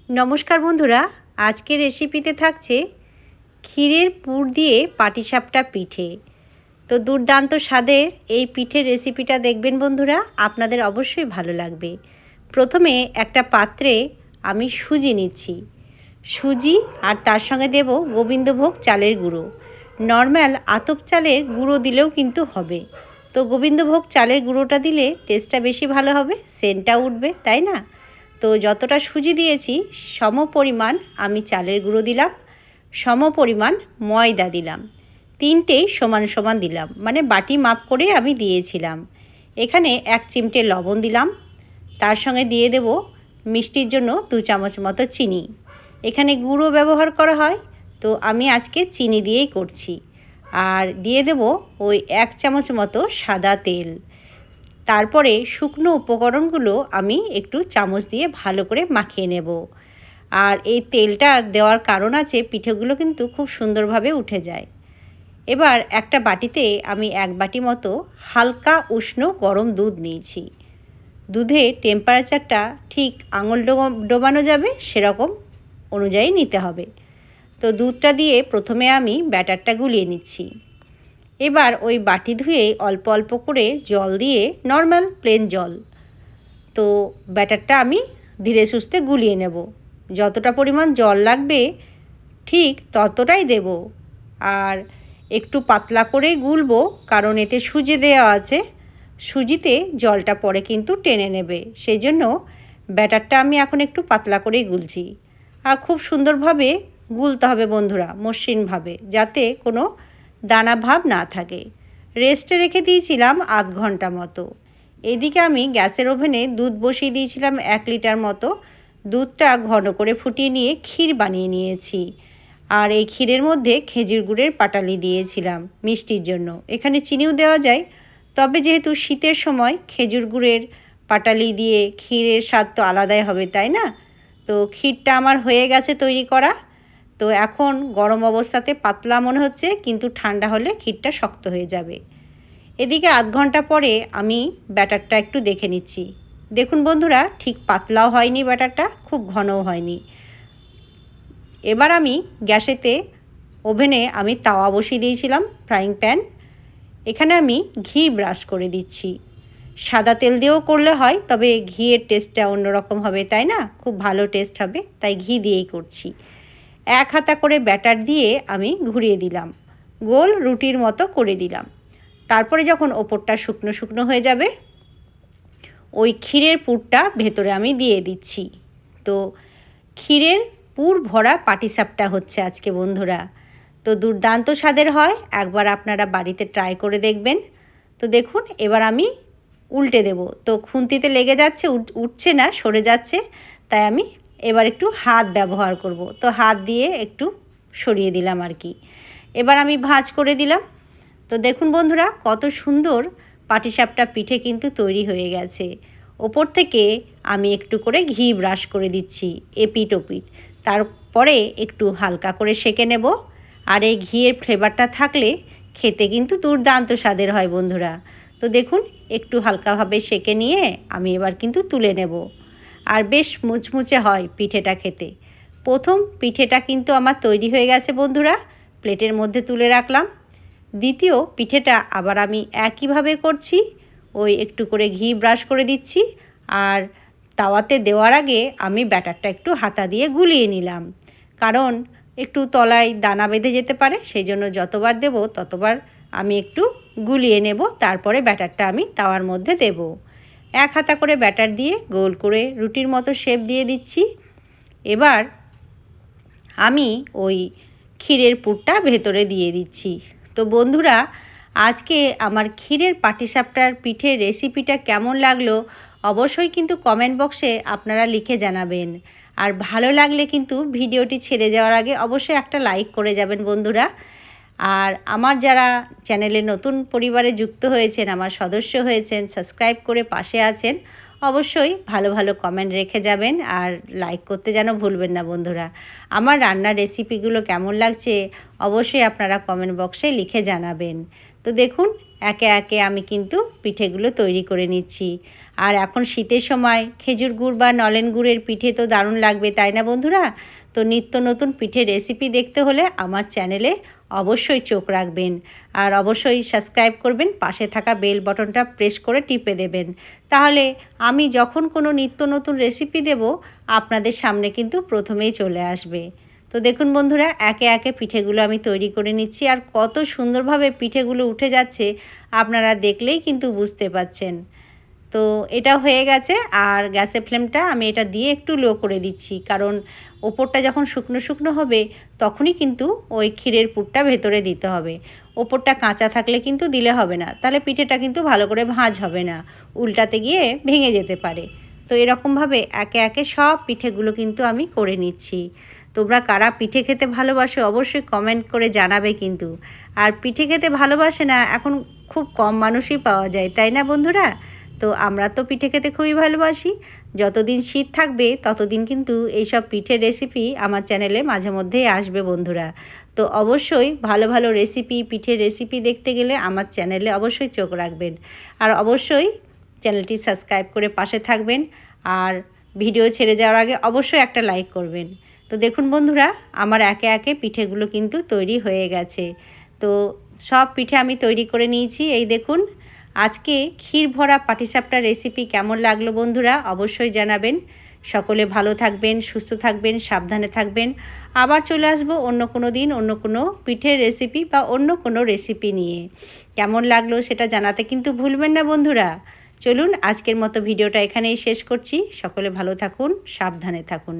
নমস্কার বন্ধুরা, আজকের রেসিপিতে থাকছে ক্ষীরের পুর দিয়ে পাটিসাপটা পিঠে। তো দুর্দান্ত স্বাদের এই পিঠের রেসিপিটা দেখবেন বন্ধুরা, আপনাদের অবশ্যই ভালো লাগবে। প্রথমে একটা পাত্রে আমি সুজি নিচ্ছি। সুজি আর তার সঙ্গে দেব গোবিন্দভোগ চালের গুঁড়ো। নর্মাল আতপ চালের গুঁড়ো দিলেও কিন্তু হবে। তো গোবিন্দভোগ চালের গুঁড়োটা দিলে টেস্টটা বেশি ভালো হবে, সেন্টটা উঠবে, তাই না? তো যতটা সুজি দিয়েছি সম পরিমাণ আমি চালের গুঁড়ো দিলাম, সম পরিমাণ ময়দা দিলাম, তিনটেই সমান সমান দিলাম, মানে বাটি মাপ করে আমি দিয়েছিলাম। এখানে 1 চিমটে লবণ দিলাম, তার সঙ্গে দিয়ে দেব মিষ্টির জন্য 2 চামচ মতো চিনি। এখানে গুঁড়ো ব্যবহার করা হয়, তো আমি আজকে চিনি দিয়েই করছি। আর দিয়ে দেব ওই 1 চামচ মতো সাদা তেল। তারপরে শুকনো উপকরণগুলো আমি একটু চামচ দিয়ে ভালো করে মাখিয়ে নেব। আর এই তেলটা দেওয়ার কারণ আছে, পিঠেগুলো কিন্তু খুব সুন্দরভাবে উঠে যায়। এবার একটা বাটিতে আমি 1 বাটি মতো হালকা উষ্ণ গরম দুধ নিয়েছি। দুধের টেম্পারেচারটা ঠিক আঙুল ডোবানো যাবে সেরকম অনুযায়ী নিতে হবে। তো দুধটা দিয়ে প্রথমে আমি ব্যাটারটা গুলিয়ে নিচ্ছি। এবার ওই বাটি ধুয়ে অল্প অল্প করে জল দিয়ে, নর্মাল প্লেন জল, তো ব্যাটারটা আমি ধীরে সুস্থে গুলিয়ে নেব। যতটা পরিমাণ জল লাগবে ঠিক ততটাই দেব। আর একটু পাতলা করেই গুলবো, কারণ এতে সুজি দেওয়া আছে। সুজিতে জলটা পরে কিন্তু টেনে নেবে, সেই জন্য ব্যাটারটা আমি এখন একটু পাতলা করেই গুলছি। আর খুব সুন্দরভাবে গুলতে হবে বন্ধুরা, মসৃণভাবে, যাতে কোনো দানা ভাব না থাকে। রেস্টে রেখে দিয়েছিলাম আধ ঘন্টা মতো। এদিকে আমি গ্যাসের ওভেনে দুধ বসিয়ে দিয়েছিলাম 1 লিটার মতো। দুধটা ঘন করে ফুটিয়ে নিয়ে ক্ষীর বানিয়ে নিয়েছি। আর এই ক্ষীরের মধ্যে খেজুর গুড়ের পাটালি দিয়েছিলাম মিষ্টির জন্য। এখানে চিনিও দেওয়া যায়, তবে যেহেতু শীতের সময় খেজুর গুড়ের পাটালি দিয়ে ক্ষীরের স্বাদ তো আলাদাই হবে, তাই না? তো ক্ষীরটা আমার হয়ে গেছে তৈরি করা। তো এখন গরম অবস্থাতে পাতলা মনে হচ্ছে, কিন্তু ঠান্ডা হলে ক্ষীরটা শক্ত হয়ে যাবে। এদিকে আধ ঘন্টা পরে আমি ব্যাটারটা একটু দেখে নিচ্ছি। দেখুন বন্ধুরা, ঠিক পাতলাও হয়নি ব্যাটারটা, খুব ঘনও হয়নি। এবার আমি গ্যাসেতে ওভেনে আমি তাওয়া বসিয়ে দিয়েছিলাম, ফ্রাইং প্যান। এখানে আমি ঘি ব্রাশ করে দিচ্ছি। সাদা তেল দিয়েও করলে হয়, তবে ঘিয়ের টেস্টটা অন্যরকম হবে, তাই না? খুব ভালো টেস্ট হবে, তাই ঘি দিয়েই করছি। 1 হাতা করে ব্যাটার দিয়ে আমি ঘুরিয়ে দিলাম, গোল রুটির মতো করে দিলাম। তারপরে যখন ওপরটা শুকনো শুকনো হয়ে যাবে, ওই ক্ষীরের পুরটা ভেতরে আমি দিয়ে দিচ্ছি। তো ক্ষীরের পুর ভরা পাটিসাপটা হচ্ছে আজকে বন্ধুরা। তো দুর্দান্ত স্বাদের হয়, একবার আপনারা বাড়িতে ট্রাই করে দেখবেন। তো দেখুন, এবার আমি উল্টে দেব। তো খুন্তিতে লেগে যাচ্ছে, উঠছে না, সরে যাচ্ছে, তাই আমি এবার একটু হাত ব্যবহার করব। তো হাত দিয়ে একটু সরিয়ে দিলাম আর কি। এবার আমি ভাঁজ করে দিলাম। তো দেখুন বন্ধুরা, কত সুন্দর পাটিসাপটা পিঠে কিন্তু তৈরি হয়ে গেছে। ওপর থেকে আমি একটু করে ঘি ব্রাশ করে দিচ্ছি এপিঠ ওপিঠ। তারপরে একটু হালকা করে সেঁকে নেব। আর এই ঘিয়ের ফ্লেভারটা থাকলে খেতে কিন্তু দুর্দান্ত স্বাদের হয় বন্ধুরা। তো দেখুন, একটু হালকাভাবে সেঁকে নিয়ে আমি এবার কিন্তু তুলে নেব। আর বেশ মুচমুচে হয় পিঠেটা খেতে। প্রথম পিঠেটা কিন্তু আমার তৈরি হয়ে গেছে বন্ধুরা, প্লেটের মধ্যে তুলে রাখলাম। দ্বিতীয় পিঠেটা আবার আমি একইভাবে করছি। ওই একটু করে ঘি ব্রাশ করে দিচ্ছি, আর তাওয়াতে দেওয়ার আগে আমি ব্যাটারটা একটু হাতা দিয়ে গুলিয়ে নিলাম, কারণ একটু তলায় দানা বেঁধে যেতে পারে, সেই জন্য যতবার দেব ততবার আমি একটু গুলিয়ে নেব, তারপরে ব্যাটারটা আমি তাওয়ার মধ্যে দেব। 1 হাতা করে ব্যাটার দিয়ে গোল করে রুটির মতো শেপ দিয়ে দিচ্ছি। এবার আমি ওই ক্ষীরের পুরটা ভেতরে দিয়ে দিচ্ছি। তো বন্ধুরা, আজকে আমার ক্ষীরের পাটিসাপটার পিঠের রেসিপিটা কেমন লাগলো অবশ্যই কিন্তু কমেন্ট বক্সে আপনারা লিখে জানাবেন। আর ভালো লাগলে কিন্তু ভিডিওটি ছেড়ে যাওয়ার আগে অবশ্যই একটা লাইক করে যাবেন বন্ধুরা। আর আমার যারা চ্যানেলে নতুন পরিবারে যুক্ত হয়েছেন, আমার সদস্য হয়েছেন, সাবস্ক্রাইব করে পাশে আছেন, অবশ্যই ভালো ভালো কমেন্ট রেখে যাবেন, আর লাইক করতে যেন ভুলবেন না বন্ধুরা। আমার রান্নার রেসিপিগুলো কেমন লাগছে অবশ্যই আপনারা কমেন্ট বক্সে লিখে জানাবেন। তো দেখুন, একে একে আমি কিন্তু পিঠেগুলো তৈরি করে নিচ্ছি। আর এখন শীতের সময় খেজুর গুড় বা নলেন গুড়ের পিঠে তো দারুণ লাগবে, তাই না বন্ধুরা? তো নিত্য নতুন পিঠের রেসিপি দেখতে হলে আমার চ্যানেলে অবশ্যই চোখ রাখবেন। আর অবশ্যই সাবস্ক্রাইব করবেন, পাশে থাকা বেল বটনটা প্রেস করে টিপে দেবেন। তাহলে আমি যখন কোনো নিত্য নতুন রেসিপি দেব আপনাদের সামনে কিন্তু প্রথমেই চলে আসবে। তো দেখুন বন্ধুরা, একে একে পিঠেগুলো আমি তৈরি করে নিচ্ছি। আর কত সুন্দরভাবে পিঠেগুলো উঠে যাচ্ছে আপনারা দেখলেই কিন্তু বুঝতে পারছেন। তো এটা হয়ে গেছে। আর গ্যাসের ফ্লেমটা আমি এটা দিয়ে একটু লো করে দিচ্ছি, কারণ ওপরটা যখন শুকনো শুকনো হবে তখনই কিন্তু ওই ক্ষীরের পুরটা ভেতরে দিতে হবে। ওপরটা কাঁচা থাকলে কিন্তু দিলে হবে না, তাহলে পিঠেটা কিন্তু ভালো করে ভাঁজ হবে না, উল্টাতে গিয়ে ভেঙে যেতে পারে। তো এরকমভাবে একে একে সব পিঠেগুলো কিন্তু আমি করে নিচ্ছি। তোমরা কারা পিঠে খেতে ভালোবাসো অবশ্যই কমেন্ট করে জানাবে কিন্তু। আর পিঠে খেতে ভালোবাসে না এখন খুব কম মানুষই পাওয়া যায়, তাই না বন্ধুরা? তো আমরা তো পিঠে খেতে খুবই ভালোবাসি। যতদিন শীত থাকবে ততদিন কিন্তু এইসব পিঠের রেসিপি আমার চ্যানেলে মাঝে মধ্যেই আসবে বন্ধুরা। তো অবশ্যই ভালো ভালো রেসিপি, পিঠের রেসিপি দেখতে গেলে আমার চ্যানেলে অবশ্যই চোখ রাখবেন। আর অবশ্যই চ্যানেলটি সাবস্ক্রাইব করে পাশে থাকবেন। আর ভিডিও ছেড়ে যাওয়ার আগে অবশ্যই একটা লাইক করবেন। তো দেখুন বন্ধুরা, আমার একে একে পিঠেগুলো কিন্তু তৈরি হয়ে গেছে। তো সব পিঠে আমি তৈরি করে নিয়েছি। এই দেখুন, আজকে ক্ষীর ভরা পাটিসাপটা রেসিপি কেমন লাগলো বন্ধুরা অবশ্যই জানাবেন। সকলে ভালো থাকবেন, সুস্থ থাকবেন, সাবধানে থাকবেন। আবার চলে আসবো অন্য কোনো দিন অন্য কোনো পিঠের রেসিপি বা অন্য কোনো রেসিপি নিয়ে। কেমন লাগলো সেটা জানাতে কিন্তু ভুলবেন না বন্ধুরা। চলুন আজকের মতো ভিডিওটা এখানেই শেষ করছি। সকলে ভালো থাকুন, সাবধানে থাকুন।